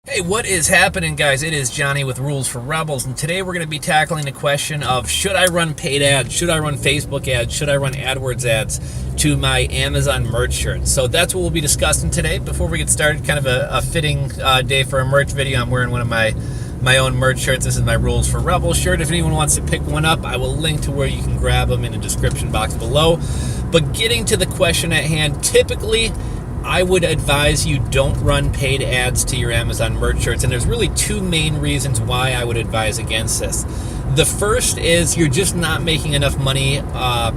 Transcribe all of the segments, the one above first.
Hey, what is happening, guys? It is Johnny with Rules for Rebels, and today we're going to be tackling the question of should I run paid ads? Should I run Facebook ads? Should I run Adwords ads to my Amazon merch shirts? So that's what we'll be discussing today. Before we get started, kind of a fitting day for a merch video. I'm wearing one of my own merch shirts. This is my Rules for Rebels shirt. If anyone wants to pick one up, I will link to where you can grab them in the description box below. But getting to the question at hand, typically I would advise you don't run paid ads to your Amazon merch shirts, and there's really two main reasons why I would advise against this. The first is you're just not making enough money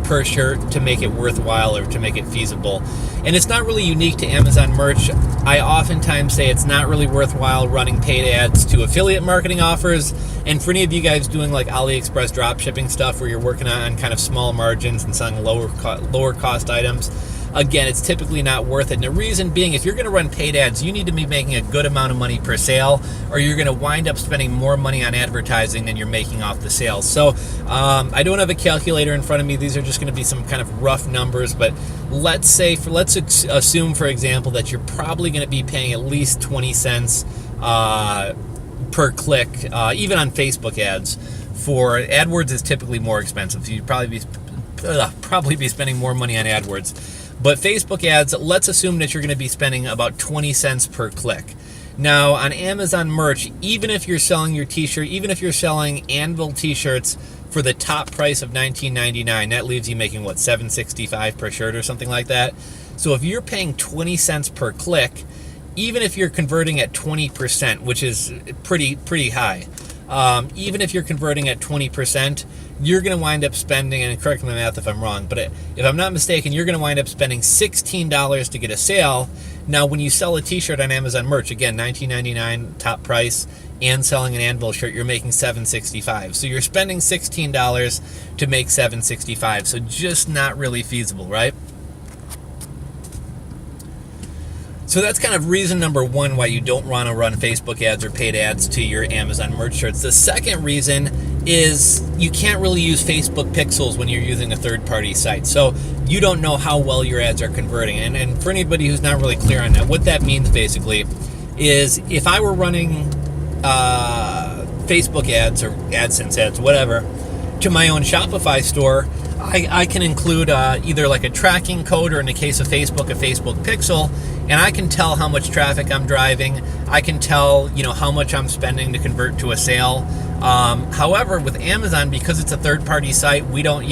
per shirt to make it worthwhile or to make it feasible. And it's not really unique to Amazon merch. I oftentimes say it's not really worthwhile running paid ads to affiliate marketing offers. And for any of you guys doing like AliExpress drop shipping stuff where you're working on kind of small margins and selling lower cost items, again, it's typically not worth it. And the reason being, if you're going to run paid ads, you need to be making a good amount of money per sale, or you're going to wind up spending more money on advertising than you're making off the sales. So I don't have a calculator in front of me. These are just going to be some kind of rough numbers, but let's assume, for example, that you're probably going to be paying at least 20 cents per click, even on Facebook ads. For AdWords is typically more expensive, so you'd probably be spending more money on AdWords. But Facebook ads, let's assume that you're going to be spending about 20 cents per click. Now, on Amazon merch, even if you're selling your t-shirt, even if you're selling Anvil t-shirts for the top price of $19.99, that leaves you making, what, $7.65 per shirt or something like that? So if you're paying 20 cents per click, even if you're converting at 20%, which is pretty high, even if you're converting at 20%, you're going to wind up spending, and correct my math if I'm wrong, but if I'm not mistaken, you're going to wind up spending $16 to get a sale. Now, when you sell a t-shirt on Amazon merch, again, $19.99 top price, and selling an Anvil shirt, you're making $7.65. So you're spending $16 to make $7.65. So just not really feasible, right? So that's kind of reason number one why you don't want to run Facebook ads or paid ads to your Amazon merch shirts. The second reason is you can't really use Facebook pixels when you're using a third-party site. So you don't know how well your ads are converting. And for anybody who's not really clear on that, what that means basically is if I were running Facebook ads or AdSense ads, whatever, to my own Shopify store, I can include either like a tracking code, or in the case of Facebook, a Facebook pixel, and I can tell how much traffic I'm driving. I can tell, how much I'm spending to convert to a sale. However, with Amazon, because it's a third-party site, we don't,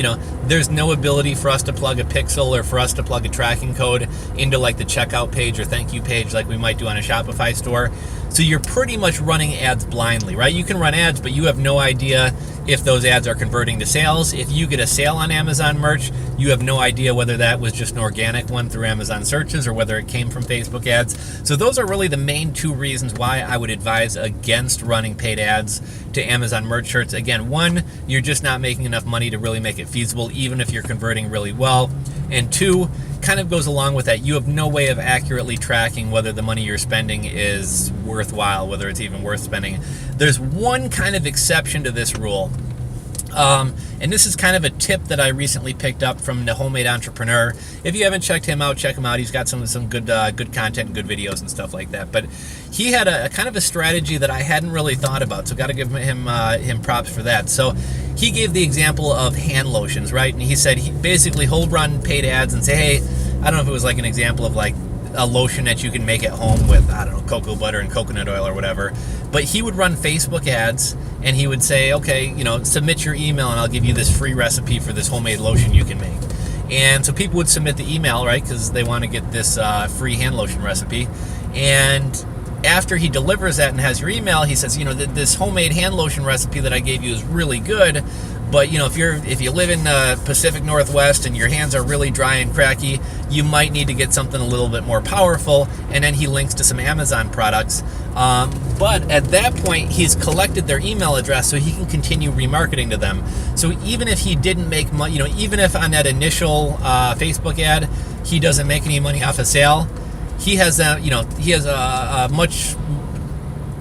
there's no ability for us to plug a pixel or for us to plug a tracking code into like the checkout page or thank you page like we might do on a Shopify store. So you're pretty much running ads blindly, right? You can run ads, but you have no idea if those ads are converting to sales. If you get a sale on Amazon merch, you have no idea whether that was just an organic one through Amazon searches or whether it came from Facebook ads. So those are really the main two reasons why I would advise against running paid ads to Amazon merch shirts. Again, one, you're just not making enough money to really make it feasible, even if you're converting really well. And two, kind of goes along with that, you have no way of accurately tracking whether the money you're spending is worthwhile, whether it's even worth spending. There's one kind of exception to this rule. And this is kind of a tip that I recently picked up from the Homemade Entrepreneur. If you haven't checked him out, check him out. He's got some good content and good videos and stuff like that. But he had a kind of a strategy that I hadn't really thought about, so got to give him props for that. So he gave the example of hand lotions, right? And he said he'll run paid ads and say, hey, I don't know if it was like an example of like a lotion that you can make at home with, I don't know, cocoa butter and coconut oil or whatever. But he would run Facebook ads and he would say, okay, submit your email and I'll give you this free recipe for this homemade lotion you can make. And so people would submit the email, right, because they want to get this free hand lotion recipe. And after he delivers that and has your email, he says, this homemade hand lotion recipe that I gave you is really good, but if you live in the Pacific Northwest and your hands are really dry and cracky, you might need to get something a little bit more powerful. And then he links to some Amazon products. But at that point, he's collected their email address so he can continue remarketing to them. So even if he didn't make money, even if on that initial Facebook ad he doesn't make any money off a sale, he has a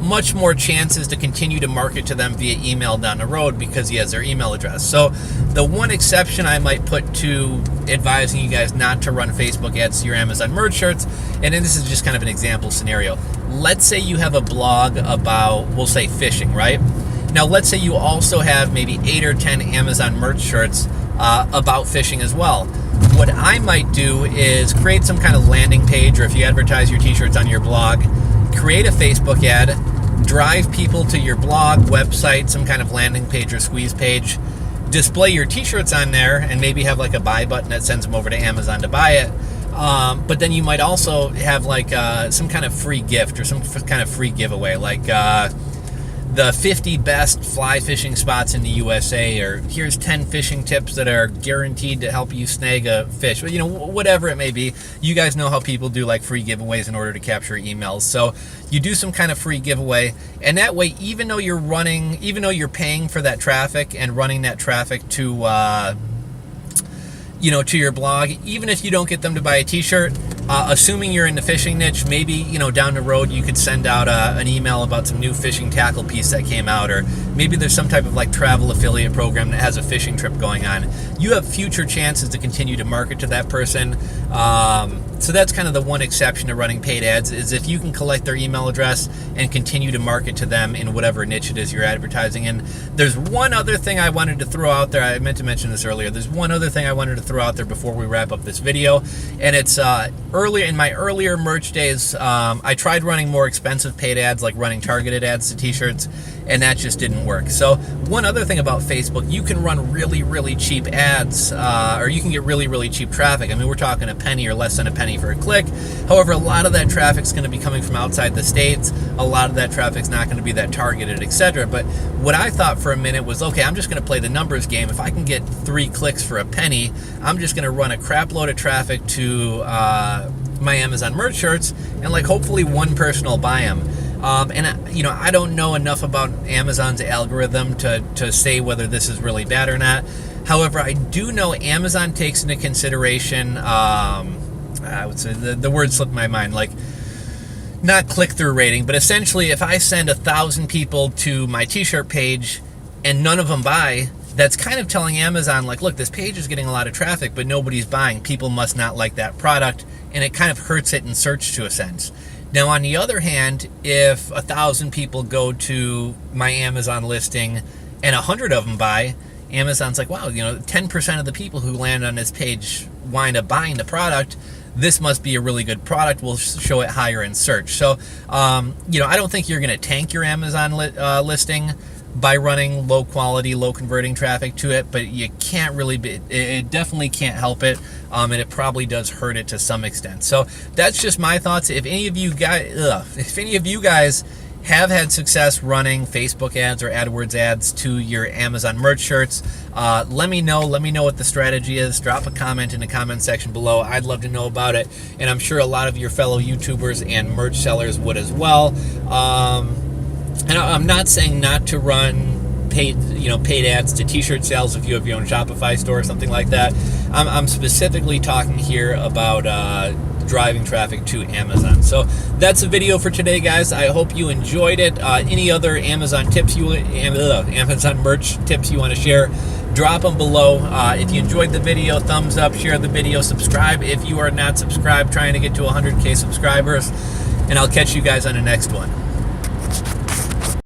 much more chances to continue to market to them via email down the road because he has their email address. So the one exception I might put to advising you guys not to run Facebook ads to your Amazon merch shirts, and then this is just kind of an example scenario. let's say you have a blog about, we'll say, fishing, right? Now, let's say you also have maybe 8 or 10 Amazon merch shirts about fishing as well. What I might do is create some kind of landing page, or if you advertise your t-shirts on your blog, create a Facebook ad, drive people to your blog, website, some kind of landing page or squeeze page, display your t-shirts on there, and maybe have like a buy button that sends them over to Amazon to buy it. But then you might also have like some kind of free gift or some kind of free giveaway, like the 50 best fly fishing spots in the USA, or here's 10 fishing tips that are guaranteed to help you snag a fish. You know, whatever it may be. You guys know how people do like free giveaways in order to capture emails. So you do some kind of free giveaway, and that way, even though you're paying for that traffic and running that traffic to to your blog, even if you don't get them to buy a t-shirt, assuming you're in the fishing niche, maybe, down the road you could send out an email about some new fishing tackle piece that came out, or maybe there's some type of like travel affiliate program that has a fishing trip going on. You have future chances to continue to market to that person. So that's kind of the one exception to running paid ads, is if you can collect their email address and continue to market to them in whatever niche it is you're advertising in. There's one other thing I wanted to throw out there. I meant to mention this earlier. There's one other thing I wanted to throw out there before we wrap up this video, and it's earlier in my earlier merch days, I tried running more expensive paid ads, like running targeted ads to t-shirts, and that just didn't work. So one other thing about Facebook, you can run really, really cheap ads, or you can get really, really cheap traffic. I mean, we're talking a penny or less than a penny for a click. However, a lot of that traffic's going to be coming from outside the states. A lot of that traffic's not going to be that targeted, etc. But what I thought for a minute was, okay, I'm just going to play the numbers game. If I can get 3 clicks for a penny, I'm just going to run a crap load of traffic to my Amazon merch shirts, and like hopefully one person will buy them. And I don't know enough about Amazon's algorithm to say whether this is really bad or not. However, I do know Amazon takes into consideration, I would say the word slipped my mind, like not click-through rating, but essentially if I send 1,000 people to my t-shirt page and none of them buy, that's kind of telling Amazon, like, look, this page is getting a lot of traffic, but nobody's buying. People must not like that product, and it kind of hurts it in search to a sense. Now, on the other hand, if 1,000 people go to my Amazon listing and 100 of them buy, Amazon's like, wow, 10% of the people who land on this page wind up buying the product. This must be a really good product. We'll show it higher in search. So, I don't think you're going to tank your Amazon listing by running low quality, low converting traffic to it, but you can't really it definitely can't help it, and it probably does hurt it to some extent. So that's just my thoughts. If any of you guys have had success running Facebook ads or AdWords ads to your Amazon merch shirts, let me know what the strategy is. Drop a comment in the comment section below. I'd love to know about it, and I'm sure a lot of your fellow YouTubers and merch sellers would as well. And I'm not saying not to run paid ads to t-shirt sales if you have your own Shopify store or something like that. I'm specifically talking here about driving traffic to Amazon. So that's the video for today, guys. I hope you enjoyed it. Any other Amazon merch tips you want to share, drop them below. If you enjoyed the video, thumbs up, share the video, subscribe if you are not subscribed, trying to get to 100K subscribers, and I'll catch you guys on the next one.